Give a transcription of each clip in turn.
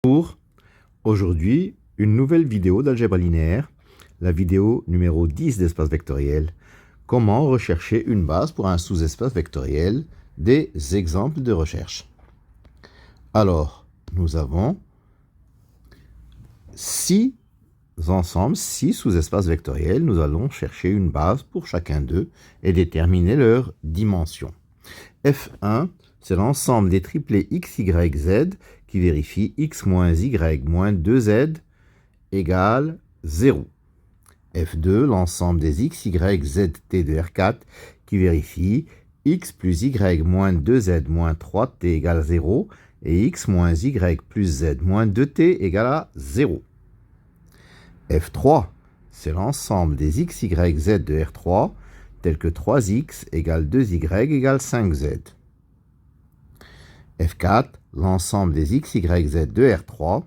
Pour aujourd'hui, une nouvelle vidéo d'algèbre linéaire, la vidéo numéro 10 d'espace vectoriel. Comment rechercher une base pour un sous-espace vectoriel, des exemples de recherche. Alors, nous avons 6 ensembles, 6 sous-espaces vectoriels. Nous allons chercher une base pour chacun d'eux et déterminer leur dimension. F1, c'est l'ensemble des triplés x, y, z qui vérifie x moins y moins 2z égale 0. F2, l'ensemble des x, y, z, t de R4 qui vérifie x plus y moins 2z moins 3t égale 0 et x moins y plus z moins 2t égale à 0. F3, c'est l'ensemble des x, y, z de R3 tels que 3x égale 2y égale 5z. F4, l'ensemble des x, y, z de R3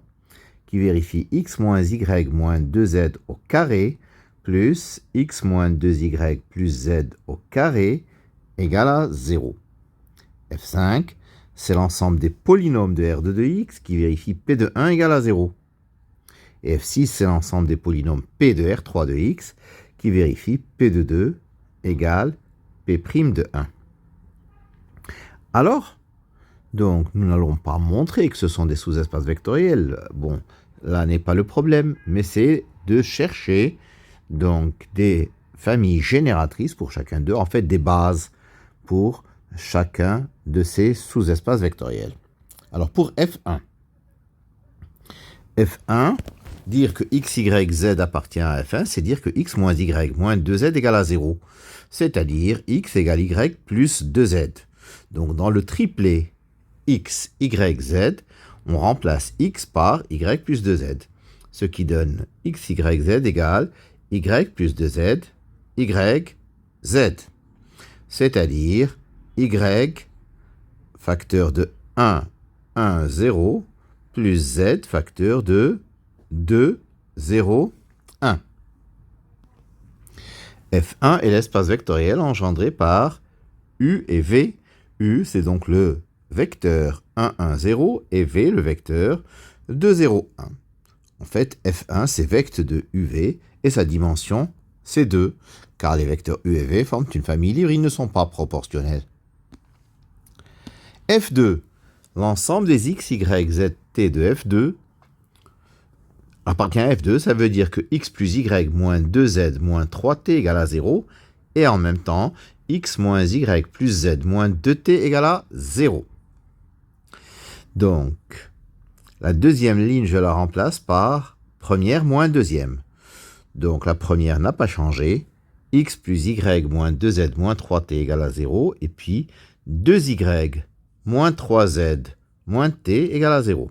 qui vérifie x moins y moins 2z au carré plus x moins 2y plus z au carré égale à 0. F5, c'est l'ensemble des polynômes de R2 de x qui vérifie P de 1 égale à 0. Et F6, c'est l'ensemble des polynômes P de R3 de x qui vérifie P de 2 égale P' de 1. Alors, donc, nous n'allons pas montrer que ce sont des sous-espaces vectoriels. Bon, là n'est pas le problème, mais c'est de chercher donc des familles génératrices pour chacun d'eux, en fait des bases pour chacun de ces sous-espaces vectoriels. Alors pour F1, dire que x, y, z appartient à F1, c'est dire que x moins y moins 2z égale à 0, c'est-à-dire x égale y plus 2z. Donc dans le triplet x, y, z, on remplace x par y plus 2z, ce qui donne x, y, z égale y plus 2z, y, z, c'est-à-dire y facteur de 1, 1, 0, plus z facteur de 2, 0, 1. F1 est l'espace vectoriel engendré par U et V. U, c'est donc le vecteur 1, 1, 0 et V, le vecteur 2, 0, 1. En fait, F1, c'est vecte de UV et sa dimension, c'est 2, car les vecteurs U et V forment une famille libre, ils ne sont pas proportionnels. F2, l'ensemble des x, y, z, t de F2 appartient à F2, ça veut dire que x plus y moins 2z moins 3t égale à 0, et en même temps, x moins y plus z moins 2t égale à 0. Donc, la deuxième ligne, je la remplace par première moins deuxième. Donc, la première n'a pas changé. X plus y moins 2z moins 3t égale à 0. Et puis, 2y moins 3z moins t égale à 0.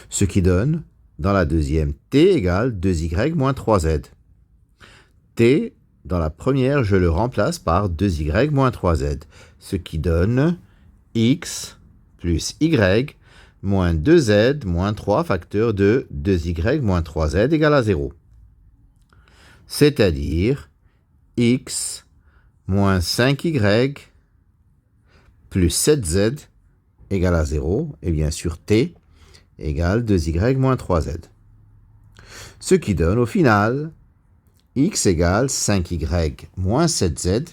Ce qui donne, dans la deuxième, t égale 2y moins 3z. T, dans la première, je le remplace par 2y moins 3z. Ce qui donne x plus y moins 2z moins 3 facteur de 2y moins 3z égale à 0. C'est-à-dire x moins 5y plus 7z égale à 0, et bien sûr t égale 2y moins 3z. Ce qui donne au final x égale 5y moins 7z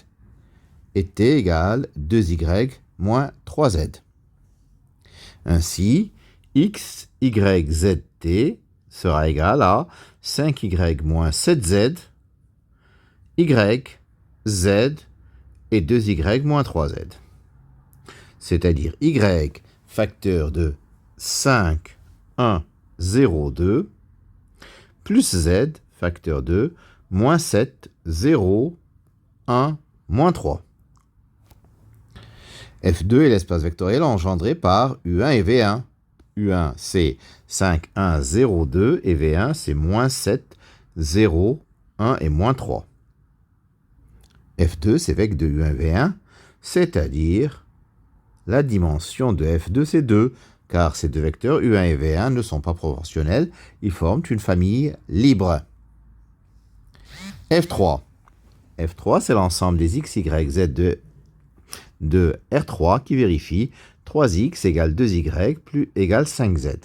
et t égale 2y moins 3z. Ainsi, x, y, z, t sera égal à 5y moins 7z, y, z et 2y moins 3z. C'est-à-dire y facteur de 5, 1, 0, 2, plus z facteur de moins 7, 0, 1, moins 3. F2 est l'espace vectoriel engendré par U1 et V1. U1, c'est 5, 1, 0, 2, et V1, c'est moins 7, 0, 1 et moins 3. F2, c'est vecte de U1 et V1, c'est-à-dire la dimension de F2, c'est 2, car ces deux vecteurs U1 et V1 ne sont pas proportionnels, ils forment une famille libre. F3. F3, c'est l'ensemble des x, y, z de R3 qui vérifie 3x égale 2y plus égale 5z.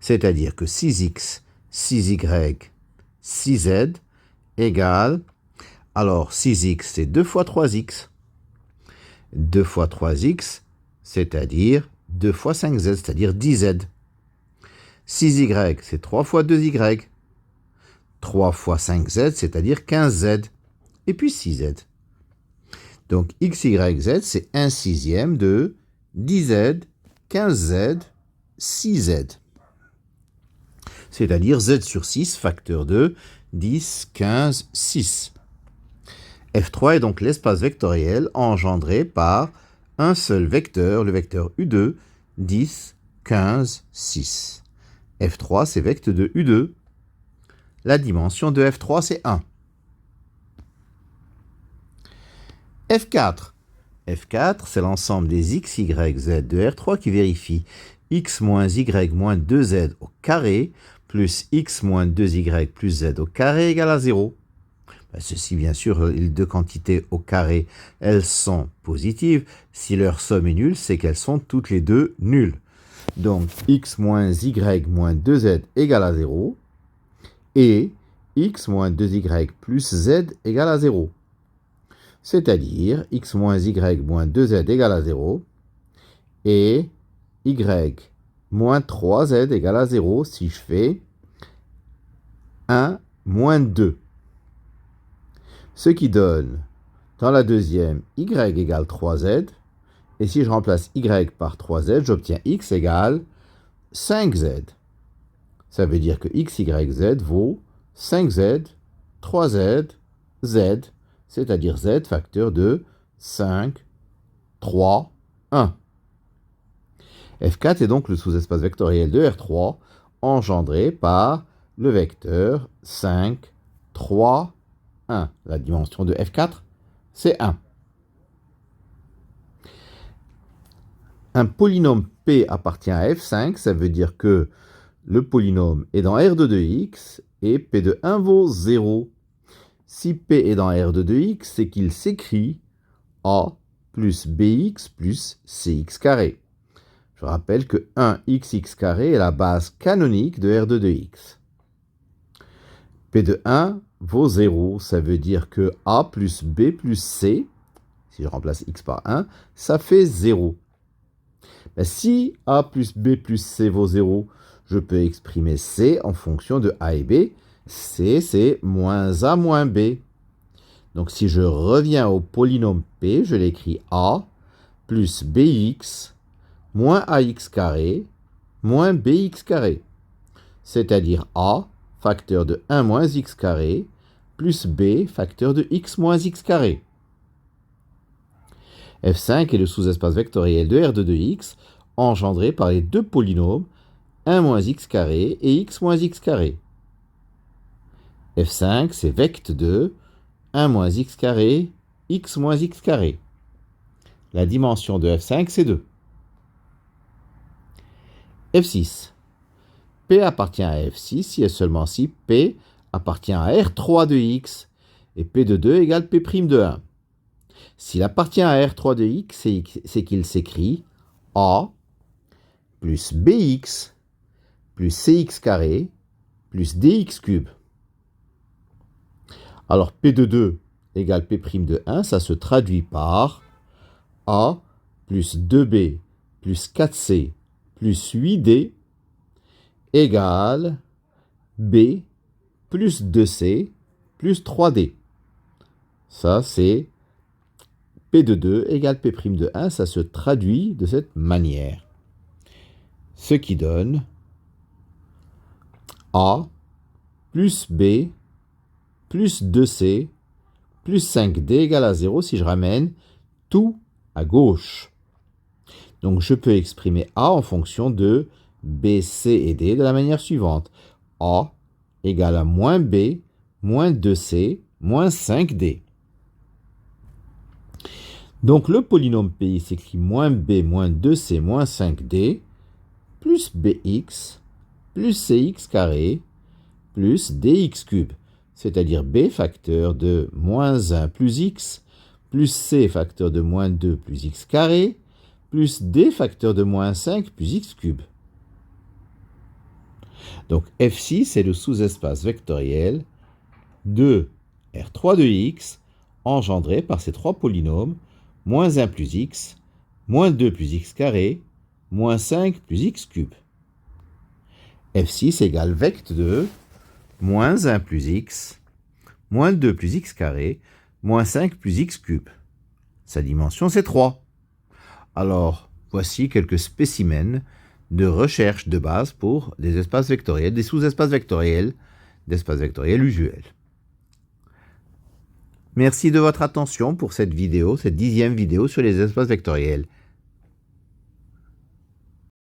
C'est-à-dire que 6x, 6y, 6z égale, alors 6x c'est 2 fois 3x. 2 fois 3x, c'est-à-dire 2 fois 5z, c'est-à-dire 10z. 6y, c'est 3 fois 2y. 3 fois 5z, c'est-à-dire 15z. Et puis 6z. Donc x, y, z, c'est 1 sixième de 10z, 15z, 6z. C'est-à-dire z sur 6, facteur de 10, 15, 6. F3 est donc l'espace vectoriel engendré par un seul vecteur, le vecteur U2, 10, 15, 6. F3, c'est vecteur de U2. La dimension de F3, c'est 1. F4. F4, c'est l'ensemble des x, y, z de R3 qui vérifie x moins y moins 2z au carré plus x moins 2y plus z au carré égale à 0. Ceci, bien sûr, les deux quantités au carré, elles sont positives. Si leur somme est nulle, c'est qu'elles sont toutes les deux nulles. Donc, x moins y moins 2z égale à 0. Et x moins 2y plus z égale à 0. C'est-à-dire x moins y moins 2z égale à 0. Et y moins 3z égale à 0 si je fais 1 moins 2. Ce qui donne, dans la deuxième, y égale 3z. Et si je remplace y par 3z, j'obtiens x égale 5z. Ça veut dire que x, y, z vaut 5z, 3z, z, c'est-à-dire z facteur de 5, 3, 1. F4 est donc le sous-espace vectoriel de R3 engendré par le vecteur 5, 3, 1. La dimension de F4, c'est 1. Un polynôme P appartient à F5, ça veut dire que le polynôme est dans R de 2x et P de 1 vaut 0. Si P est dans R de 2x, c'est qu'il s'écrit A plus BX plus CX carré. Je rappelle que 1xx carré est la base canonique de R de 2x. P de 1 vaut 0, ça veut dire que A plus B plus C, si je remplace x par 1, ça fait 0. Mais si A plus B plus C vaut 0, je peux exprimer C en fonction de A et B. C, c'est moins A moins B. Donc si je reviens au polynôme P, je l'écris A plus BX moins AX carré moins BX carré. C'est-à-dire A, facteur de 1 moins X carré, plus B, facteur de X moins X carré. F5 est le sous-espace vectoriel de R de 2x engendré par les deux polynômes 1 moins x carré et x moins x carré. F5, c'est vecte de 1 moins x carré, x moins x carré. La dimension de F5, c'est 2. F6. P appartient à F6 si et seulement si P appartient à R3 de x et P de 2 égale P' de 1. S'il appartient à R3 de x, c'est qu'il s'écrit A plus BX plus CX carré plus DX cube. Alors P de 2 égale P' de 1, ça se traduit par A plus 2B plus 4C plus 8D égale B plus 2C plus 3D. Ça, c'est P de 2 égale P' de 1. Ça se traduit de cette manière. Ce qui donne A plus B plus 2C plus 5D égale à 0 si je ramène tout à gauche. Donc je peux exprimer A en fonction de B, C et D de la manière suivante. A égale à moins B, moins 2C, moins 5D. Donc le polynôme Pi s'écrit moins B, moins 2C, moins 5D, plus BX, plus CX carré, plus DX cube. C'est-à-dire B facteur de moins 1 plus X, plus C facteur de moins 2 plus X carré, plus D facteur de moins 5 plus X cube. Donc F6, c'est le sous-espace vectoriel de R3 de x engendré par ces trois polynômes, moins 1 plus x, moins 2 plus x carré, moins 5 plus x cube. F6 égale vect de moins 1 plus x, moins 2 plus x carré, moins 5 plus x cube. Sa dimension, c'est 3. Alors, voici quelques spécimens de recherche de base pour des espaces vectoriels, des sous-espaces vectoriels, d'espaces vectoriels usuels. Merci de votre attention pour cette vidéo, cette 10e vidéo sur les espaces vectoriels.